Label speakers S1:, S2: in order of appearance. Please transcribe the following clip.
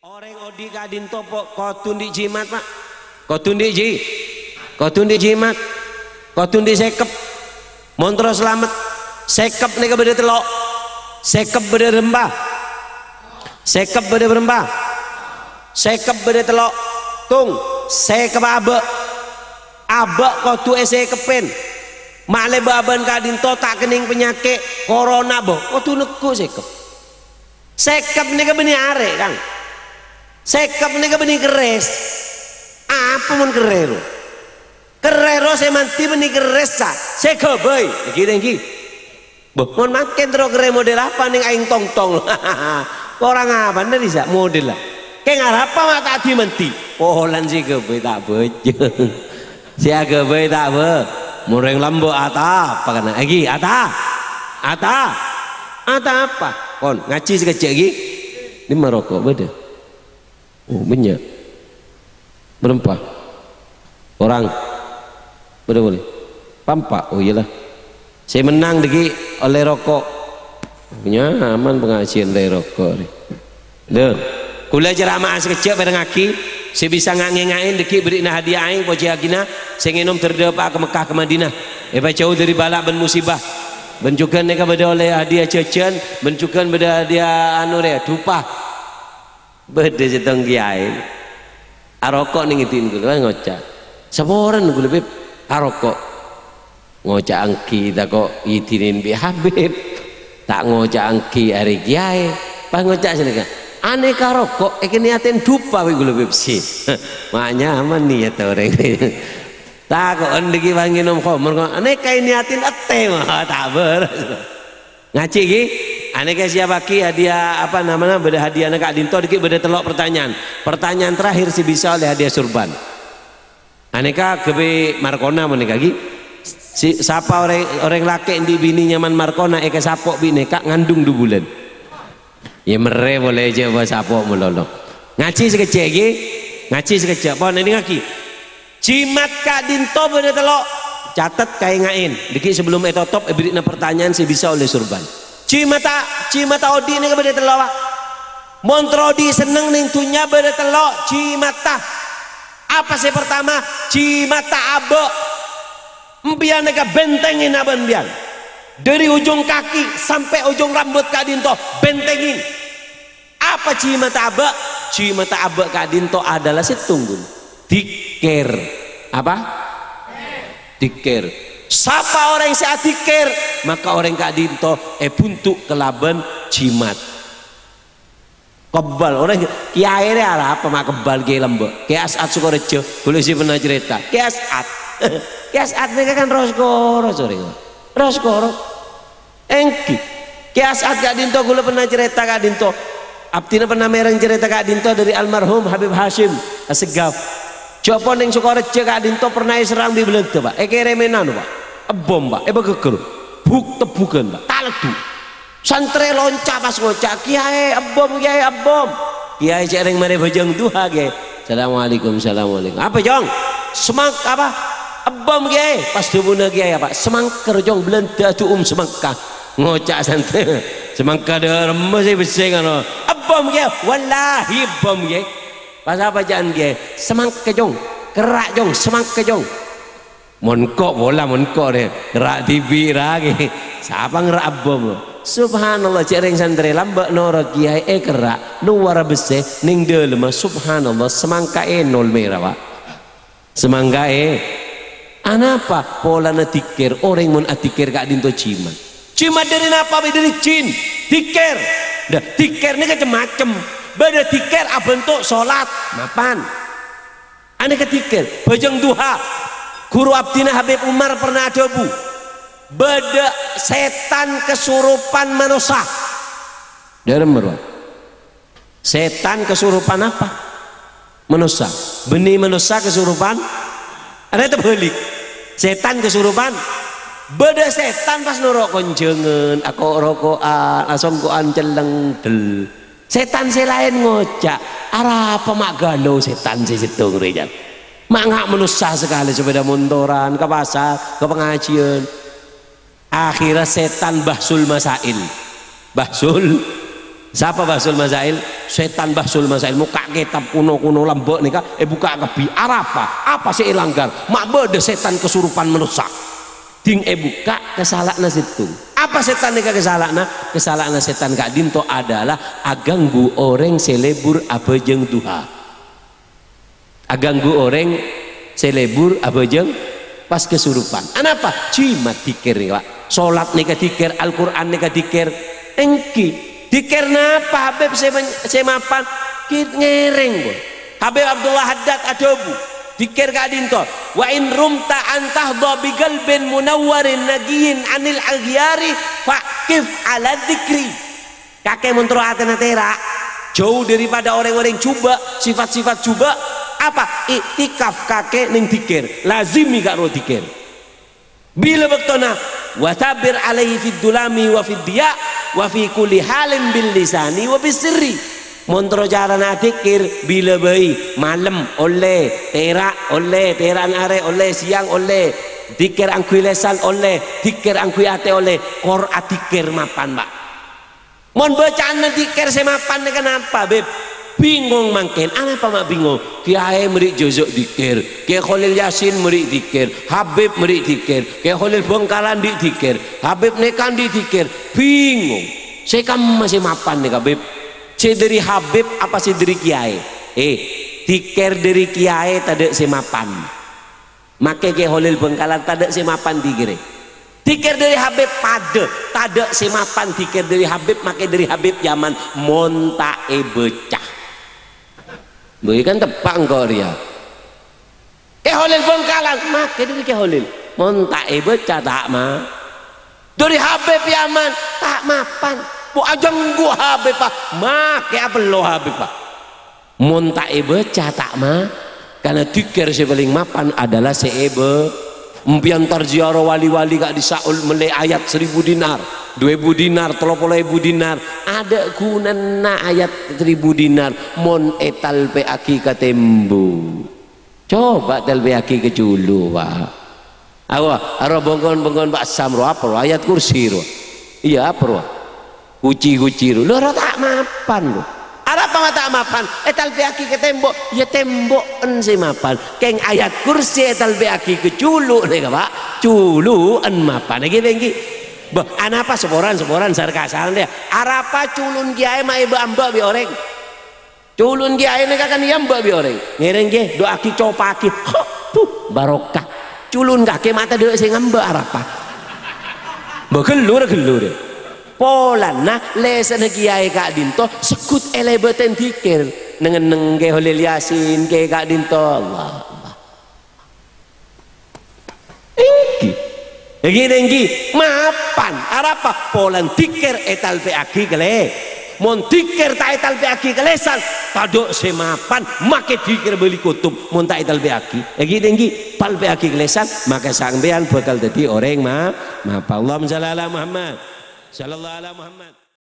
S1: Orang odi kadin topok kotun di jimat pak, kotun di jimat, kotun di sekep, montro selamat, sekep nih beda telok, sekep beda rembah, sekep beda berembah, sekep beda telok, tung, sekep abe kotu sekepen, male baban kadin to tak kening penyakit corona boh, kotu neku sekep nih beni are kang. Sekap ini benih keres apa pun kerero saya manti benih keres sa sekap boy gini mohon makin terus kere model apa nih aing tong orang apa nih bisa model lah kayak ngarapa mak tadi manti poholan sih kebe tak bejeng si kebe tak be mureng lambo ata apa kena lagi ata apa kon ngaji sekecil lagi ini merokok beda. Oh banyak berempah orang boleh pampak. Oh iyalah saya menang degi oleh rokok punya aman pengajian dari rokok deh kuliah ceramah sekecil pada ngaki saya bisa ngain deki beri nah hadiah aing poci agina saya nginom terdepak ke Mekah ke Madinah jauh dari balak ben musibah bencukan mereka beda oleh hadiah cecen bencukan beda hadiah anu ya dupah beda setong kiai arokok nih ngitin gue kan ngocak saboran gue lebih arokok ngocak angki tak kok itinin bi Habib tak ngocak angki hari kiai pas ngocak sini kan aneka rokok niatin dupa gue lebih sih maknya aman niat orang tak kok endeki wangi nom khomer aneka niatin ate mah tak ber ngaji ki aneka siapa ki hadiah apa namanya beda hadiah kak dinto dikit beda telok pertanyaan terakhir sih bisa oleh hadiah surban aneka kebe Markona menika ki si siapa orang laki di bini nyaman Markona eka sapok bini kak ngandung 2 bulan ya mere boleh aja buat sapok melolong ngaji sekecil ki ngaji sekecil pon ini ngaki jimat kak dinto beda telok catat kayak ngain dikit sebelum etotop beri pertanyaan sih bisa oleh surban cimata odi nih beda telok montrodi seneng nih tunya beda telok cimata apa sih pertama cimata abe mbian nega bentengin aben bian dari ujung kaki sampai ujung rambut kadinto bentengin apa cimata abe kadinto adalah setunggun dikir apa dikir siapa orang yang saat dikir maka orang kak dinto buntuk kelaban jimat kebal orang kiai ini apa mak kebal kiai lembek kiai As'ad Sukorejo boleh sih pernah cerita kiai As'ad mereka kan roskoro engki kiai As'ad kak dinto gue pernah cerita kak dinto abdina pernah mereng cerita kak dinto dari almarhum Habib Hashim Assegaf coba neng Sukorejo kak dinto pernah serang di Belanda pak keremenan pak bom pak begeger buk tebukan pak taledu santre loncat pas ngocak kiai abom kiai cereng mari bojong duha ge assalamualaikum apa jong semang apa abom kiai pas dubuna kiai apa semangker jong Belanda tu semangka ngocak santre semangka de remes besing ano abom kiai wallahi bom kiai pas apa jangan kiai semangka jong kerak jong semangka jong monkok bola monkok deh gerak TV lagi siapa ngerak bom subhanallah cereng santri lambak nora kiai kerak luar besi ning dalam subhanallah semangka nol merah pak semangka anapa pola natikir orang mun atikir kak dinto cimat dari apa dari jin tikir dah tikir ini macam-macam beda tikir abentuk sholat mapan aneh ketikir bojong duha guru abdina Habib Umar pernah adobu beda setan kesurupan manusia dari merwa setan kesurupan apa manusia benih manusia kesurupan ada itu balik setan kesurupan beda setan pas norok konjengan aku rokokan langsung koan celeng del setan selain ngocak arah apa mak galau setan si situ ngerijan mak ngak menusa sekali sepeda montoran ke pasar ke pengajian akhirnya setan bahsul masail bahsul Siapa Bahsul Masail? Setan Bahsul Masail. Muka kitab kuno-kuno lembek nih kak. Buka kebi. Apa sih langgar? Mak beda setan kesurupan merusak. Ding buka kesalakna situ. Apa setan nih kesalakna? Kesalakna setan kak dinto adalah aganggu orang selebur abejeng duha. Aganggu orang selebur abejeng pas kesurupan. Kenapa? Cuma dikir nih pak. Sholat nih dikir, Al-Quran nih dikir. Engki. Dikir napa Habib semapan kit ngereng boy. Habib Abdullah Haddad adobu dikir gak dinto wa in rumta antahdha bi qalbin munawwarin nagiyin anil aghyari faqif ala dzikri. Kakek mentro atena tera jauh daripada orang-orang coba sifat-sifat coba apa iktikaf kakek ning dikir lazimi gak ro dikir bila waktuna wa tabir alaihi fid dulami wa fid diya wa fi kulli halin bil lisani wa bisirri. Montro jarana dikir bila bayi malam oleh terak oleh teran are oleh siang oleh dikir angkui lesan oleh dikir angkui ate oleh kor dikir mapan pak. Mon bacaan dikir semapan kenapa beb bingung mangken. Apa mak bingung? Kiai merik jozok dikir, Kiai Khalil Yasin merik dikir, Habib merik dikir, Kiai Khalil Bongkalan dikir, Habib Nekan dikir. Bingung. Saya kamu masih mapan nih Habib. Saya dari Habib apa sih dari Kiai? Dikir dari Kiai tadi saya mapan. Make Kiai Khalil Bongkalan tadi saya mapan dikir. Dikir dari Habib pada tadi saya mapan dikir dari Habib make dari Habib zaman monta becah. Boy kan tepak engkau dia. Khalil Bongkalan make dari Khalil. Monta becah tak mah. Dari Habib Yaman tak mapan. Bu ajang gua Habib pak. Make apa lo Habib pak. Monta becah tak mah. Karena dikir si paling mapan adalah seebe. Mpiantar ziarah wali-wali gak disaul melai ayat 1000 dinar 2000 dinar 30.000 dinar ada gunana ayat 1000 dinar mon etal pe aki katembu coba tel pe aki keculu pak awa aro bongkon pak samro apa ayat kursi ro iya apa ro kuci ro lo tak mapan lo ada apa tak mapan etal pe aki ketembok ya temboken si mapan keng ayat kursi etal pe aki keculu nih pak culu en mapan lagi lagi bah anapa seboran sarkasan dia arapa culun kiai mah ibu ambak bi oreng culun kiai ini kan iya mbak bi oreng ngereng ge doa ki copaki barokah culun kaki mata doa sing ngambak arapa bah gelur polana lesen kiai kak dinto sekut elebeten dikir neng ke Khalil Yasin ke kak dinto Allah enggi mapan arapa polan dikir etal pe aki kele mon dikir ta etal pe aki kelesan tadok semapan make dikir beli kutub mon ta etal pe aki enggi pal pe aki kelesan maka sampean bakal dadi orang mah Allahumma shalli ala Muhammad sallallahu alaihi Muhammad.